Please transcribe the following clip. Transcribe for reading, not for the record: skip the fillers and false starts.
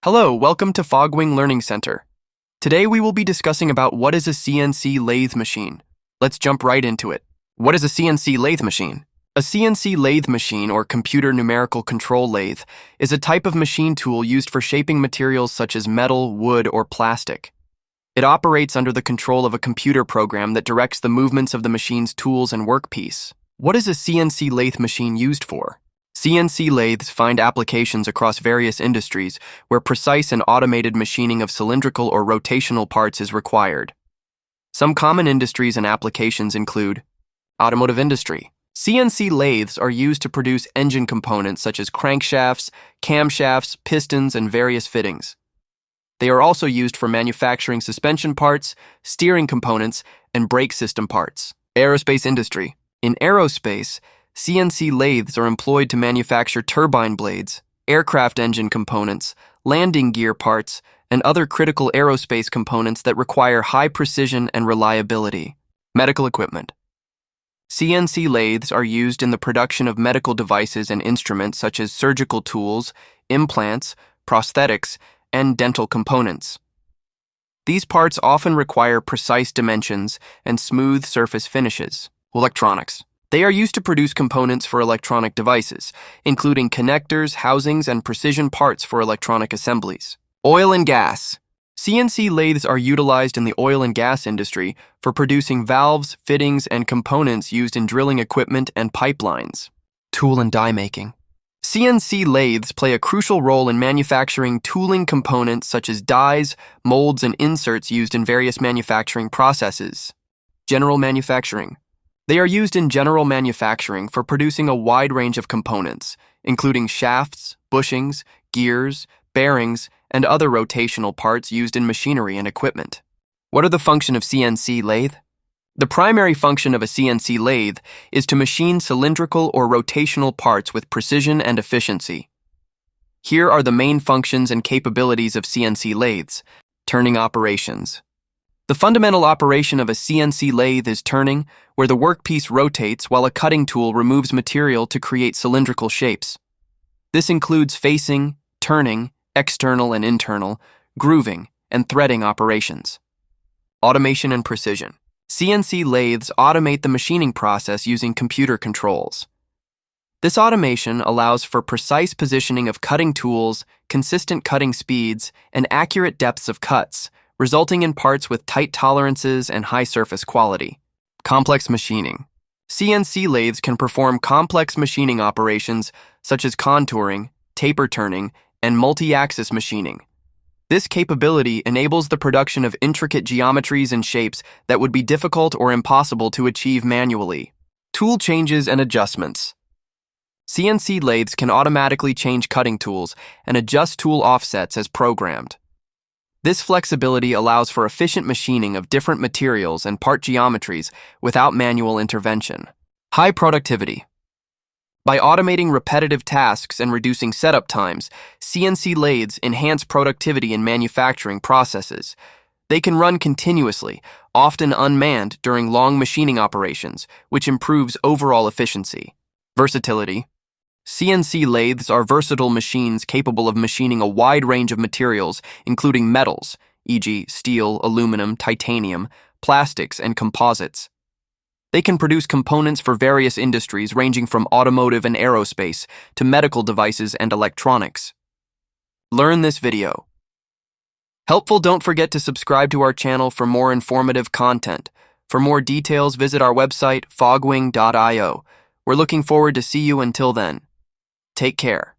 Hello, welcome to Fogwing Learning Center. Today we will be discussing about what is a CNC lathe machine. Let's jump right into it. What is a CNC lathe machine? A CNC lathe machine, or computer numerical control lathe, is a type of machine tool used for shaping materials such as metal, wood, or plastic. It operates under the control of a computer program that directs the movements of the machine's tools and workpiece. What is a CNC lathe machine used for? CNC lathes find applications across various industries where precise and automated machining of cylindrical or rotational parts is required. Some common industries and applications include automotive industry. CNC lathes are used to produce engine components such as crankshafts, camshafts, pistons, and various fittings. They are also used for manufacturing suspension parts, steering components, and brake system parts. Aerospace industry. In aerospace, CNC lathes are employed to manufacture turbine blades, aircraft engine components, landing gear parts, and other critical aerospace components that require high precision and reliability. Medical equipment. CNC lathes are used in the production of medical devices and instruments such as surgical tools, implants, prosthetics, and dental components. These parts often require precise dimensions and smooth surface finishes. Electronics. They are used to produce components for electronic devices, including connectors, housings, and precision parts for electronic assemblies. Oil and gas. CNC lathes are utilized in the oil and gas industry for producing valves, fittings, and components used in drilling equipment and pipelines. Tool and die making. CNC lathes play a crucial role in manufacturing tooling components such as dies, molds, and inserts used in various manufacturing processes. General manufacturing. They are used in general manufacturing for producing a wide range of components, including shafts, bushings, gears, bearings, and other rotational parts used in machinery and equipment. What are the functions of CNC lathe? The primary function of a CNC lathe is to machine cylindrical or rotational parts with precision and efficiency. Here are the main functions and capabilities of CNC lathes. Turning operations. The fundamental operation of a CNC lathe is turning, where the workpiece rotates while a cutting tool removes material to create cylindrical shapes. This includes facing, turning, external and internal, grooving, and threading operations. Automation and precision. CNC lathes automate the machining process using computer controls. This automation allows for precise positioning of cutting tools, consistent cutting speeds, and accurate depths of cuts, resulting in parts with tight tolerances and high surface quality. Complex machining. CNC lathes can perform complex machining operations such as contouring, taper turning, and multi-axis machining. This capability enables the production of intricate geometries and shapes that would be difficult or impossible to achieve manually. Tool changes and adjustments. CNC lathes can automatically change cutting tools and adjust tool offsets as programmed. This flexibility allows for efficient machining of different materials and part geometries without manual intervention. High productivity. By automating repetitive tasks and reducing setup times, CNC lathes enhance productivity in manufacturing processes. They can run continuously, often unmanned during long machining operations, which improves overall efficiency. Versatility. CNC lathes are versatile machines capable of machining a wide range of materials, including metals, e.g., steel, aluminum, titanium, plastics, and composites. They can produce components for various industries ranging from automotive and aerospace to medical devices and electronics. Learn this video. Helpful, don't forget to subscribe to our channel for more informative content. For more details, visit our website, fogwing.io. We're looking forward to see you until then. Take care.